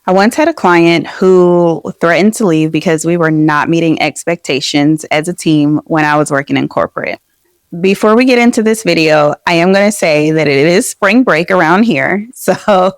I once had a client who threatened to leave because we were not meeting expectations as a team when I was working in corporate. Before we get into this video, I am going to say that it is spring break around here. So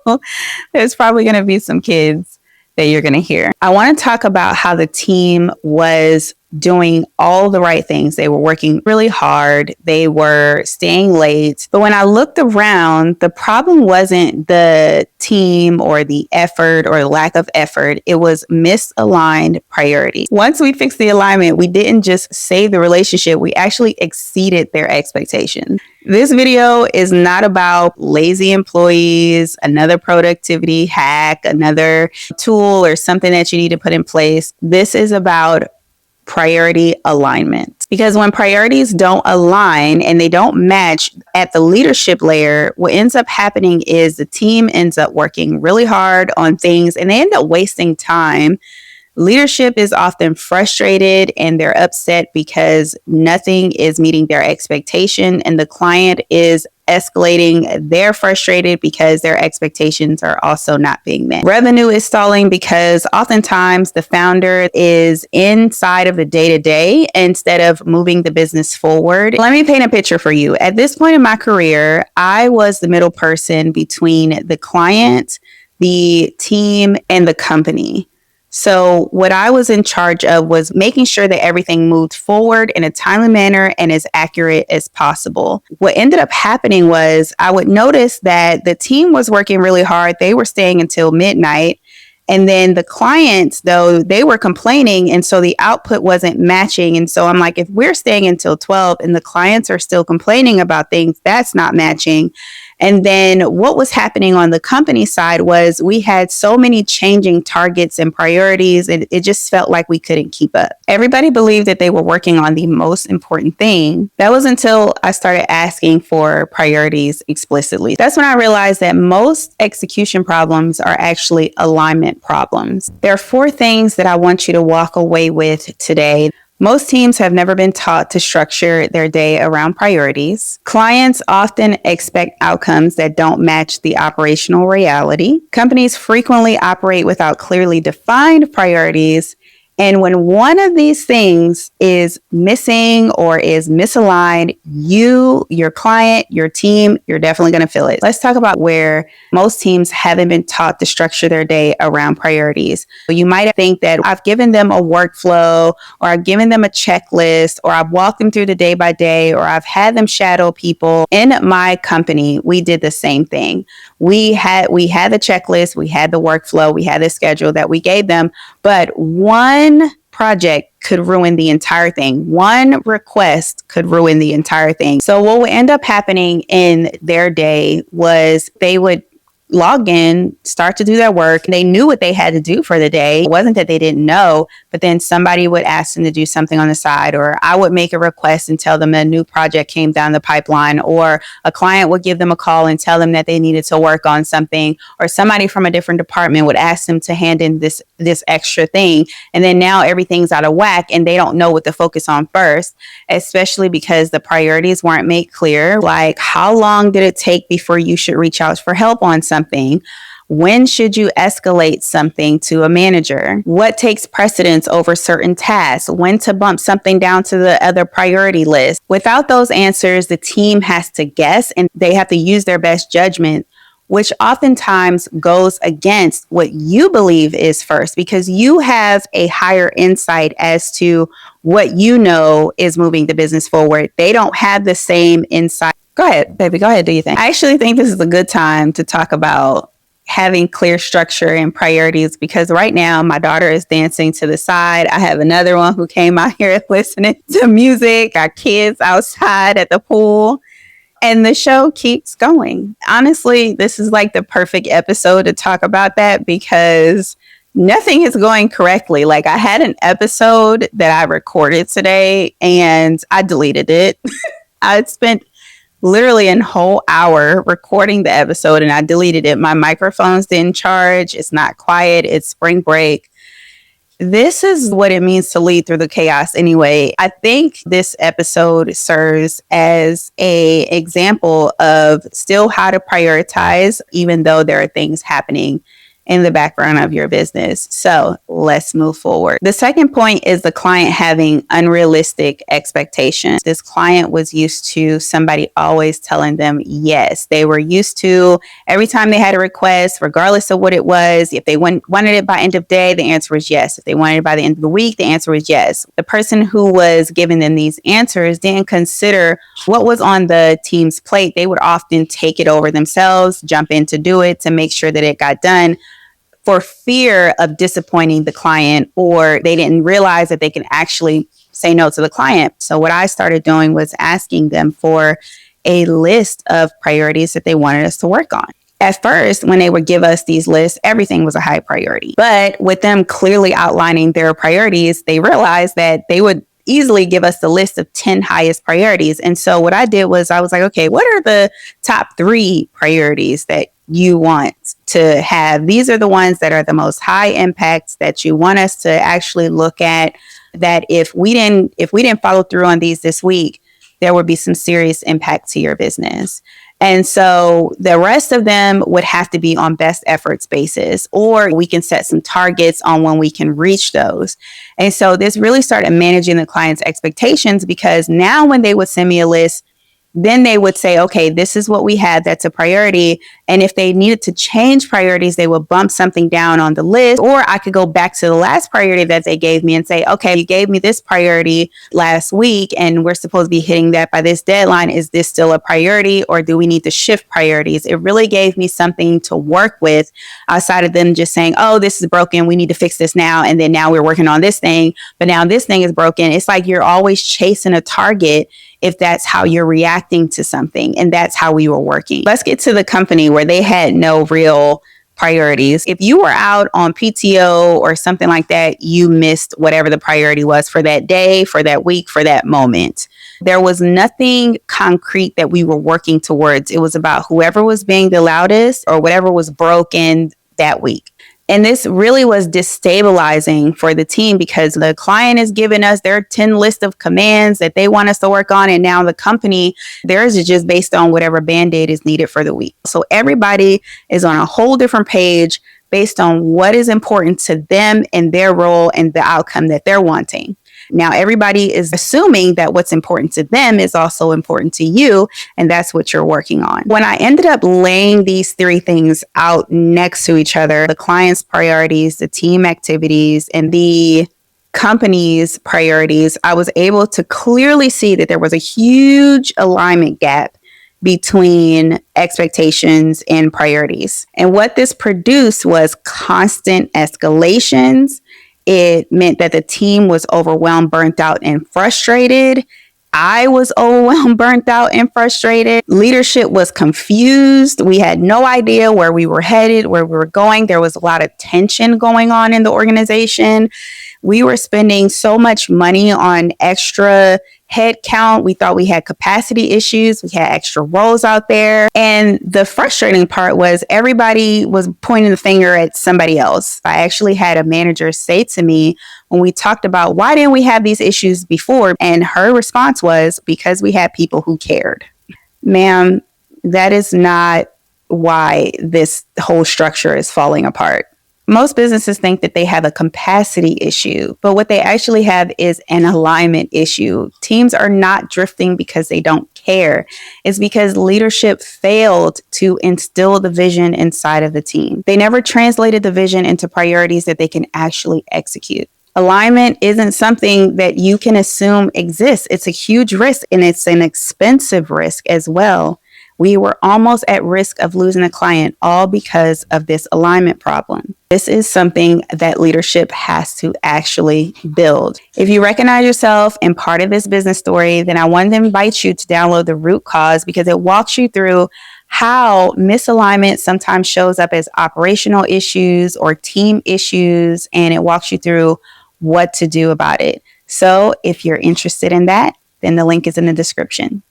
there's probably going to be some kids that you're going to hear. I want to talk about how the team was doing all the right things. They were working really hard. They were staying late. But when I looked around, the problem wasn't the team or the effort or lack of effort. It was misaligned priorities. Once we fixed the alignment, we didn't just save the relationship. We actually exceeded their expectations. This video is not about lazy employees, another productivity hack, another tool or something that you need to put in place. This is about priority alignment. Because when priorities don't align and they don't match at the leadership layer, what ends up happening is the team ends up working really hard on things and they end up wasting time. Leadership is often frustrated and they're upset because nothing is meeting their expectation, and the client is escalating. They're frustrated because their expectations are also not being met. Revenue is stalling because oftentimes the founder is inside of the day-to-day instead of moving the business forward. Let me paint a picture for you. At this point in my career, I was the middle person between the client, the team, and the company. So what I was in charge of was making sure that everything moved forward in a timely manner and as accurate as possible. What ended up happening was I would notice that the team was working really hard. They were staying until midnight. And then the clients, though, they were complaining. And so the output wasn't matching. And so I'm like, if we're staying until 12 and the clients are still complaining about things, that's not matching. And then what was happening on the company side was we had so many changing targets and priorities, and it just felt like we couldn't keep up. Everybody believed that they were working on the most important thing. That was until I started asking for priorities explicitly. That's when I realized that most execution problems are actually alignment problems. There are 4 things that I want you to walk away with today. Most teams have never been taught to structure their day around priorities. Clients often expect outcomes that don't match the operational reality. Companies frequently operate without clearly defined priorities. And when one of these things is missing or is misaligned, you, your client, your team, you're definitely going to feel it. Let's talk about where most teams haven't been taught to structure their day around priorities. You might think that I've given them a workflow, or I've given them a checklist, or I've walked them through the day by day, or I've had them shadow people. In my company, we did the same thing. We had the checklist, we had the workflow, we had the schedule that we gave them, but one project could ruin the entire thing. One request could ruin the entire thing. So what would end up happening in their day was they would log in, start to do their work. They knew what they had to do for the day. It wasn't that they didn't know, but then somebody would ask them to do something on the side, or I would make a request and tell them a new project came down the pipeline, or a client would give them a call and tell them that they needed to work on something, or somebody from a different department would ask them to hand in this extra thing. And then now everything's out of whack and they don't know what to focus on first, especially because the priorities weren't made clear. Like, how long did it take before you should reach out for help on something? When should you escalate something to a manager? What takes precedence over certain tasks? When to bump something down to the other priority list? Without those answers, the team has to guess and they have to use their best judgment, which oftentimes goes against what you believe is first, because you have a higher insight as to what you know is moving the business forward. They don't have the same insight. Go ahead, baby. Go ahead. Do you think? I actually think this is a good time to talk about having clear structure and priorities, because right now my daughter is dancing to the side. I have another one who came out here listening to music. Our kids outside at the pool. And the show keeps going. Honestly, this is like the perfect episode to talk about that, because nothing is going correctly. Like, I had an episode that I recorded today and I deleted it. I spent literally a whole hour recording the episode and I deleted it. My microphones didn't charge. It's not quiet. It's spring break. This is what it means to lead through the chaos anyway. I think this episode serves as an example of still how to prioritize, even though there are things happening in the background of your business. So let's move forward. The second point is the client having unrealistic expectations. This client was used to somebody always telling them yes. They were used to every time they had a request, regardless of what it was, if they wanted it by end of day, the answer was yes. If they wanted it by the end of the week, the answer was yes. The person who was giving them these answers didn't consider what was on the team's plate. They would often take it over themselves, jump in to do it to make sure that it got done, for fear of disappointing the client, or they didn't realize that they can actually say no to the client. So what I started doing was asking them for a list of priorities that they wanted us to work on. At first, when they would give us these lists, everything was a high priority. But with them clearly outlining their priorities, they realized that they would easily give us the list of 10 highest priorities. And so what I did was I was like, okay, what are the top 3 priorities that you want to have? These are the ones that are the most high impacts that you want us to actually look at, that if we didn't follow through on these this week, there would be some serious impact to your business. And so the rest of them would have to be on best efforts basis, or we can set some targets on when we can reach those. And so this really started managing the client's expectations, because now when they would send me a list, then they would say, okay, this is what we had that's a priority. And if they needed to change priorities, they would bump something down on the list. Or I could go back to the last priority that they gave me and say, okay, you gave me this priority last week and we're supposed to be hitting that by this deadline. Is this still a priority, or do we need to shift priorities? It really gave me something to work with outside of them just saying, oh, this is broken, we need to fix this now. And then now we're working on this thing, but now this thing is broken. It's like you're always chasing a target if that's how you're reacting to something. And that's how we were working. Let's get to the company where they had no real priorities. If you were out on PTO or something like that, you missed whatever the priority was for that day, for that week, for that moment. There was nothing concrete that we were working towards. It was about whoever was being the loudest or whatever was broken that week. And this really was destabilizing for the team, because the client is giving us their 10 list of commands that they want us to work on. And now the company, theirs is just based on whatever Band-Aid is needed for the week. So everybody is on a whole different page based on what is important to them and their role and the outcome that they're wanting. Now, everybody is assuming that what's important to them is also important to you, and that's what you're working on. When I ended up laying these 3 things out next to each other, the client's priorities, the team activities, and the company's priorities, I was able to clearly see that there was a huge alignment gap between expectations and priorities. And what this produced was constant escalations. It meant that the team was overwhelmed, burnt out, and frustrated. I was overwhelmed, burnt out, and frustrated. Leadership was confused. We had no idea where we were headed, where we were going. There was a lot of tension going on in the organization. We were spending so much money on extra headcount. We thought we had capacity issues. We had extra roles out there. And the frustrating part was everybody was pointing the finger at somebody else. I actually had a manager say to me when we talked about why didn't we have these issues before? And her response was, because we had people who cared. Ma'am, that is not why this whole structure is falling apart. Most businesses think that they have a capacity issue, but what they actually have is an alignment issue. Teams are not drifting because they don't care. It's because leadership failed to instill the vision inside of the team. They never translated the vision into priorities that they can actually execute. Alignment isn't something that you can assume exists. It's a huge risk, and it's an expensive risk as well. We were almost at risk of losing a client, all because of this alignment problem. This is something that leadership has to actually build. If you recognize yourself in part of this business story, then I want to invite you to download The Root Cause, because it walks you through how misalignment sometimes shows up as operational issues or team issues, and it walks you through what to do about it. So if you're interested in that, then the link is in the description.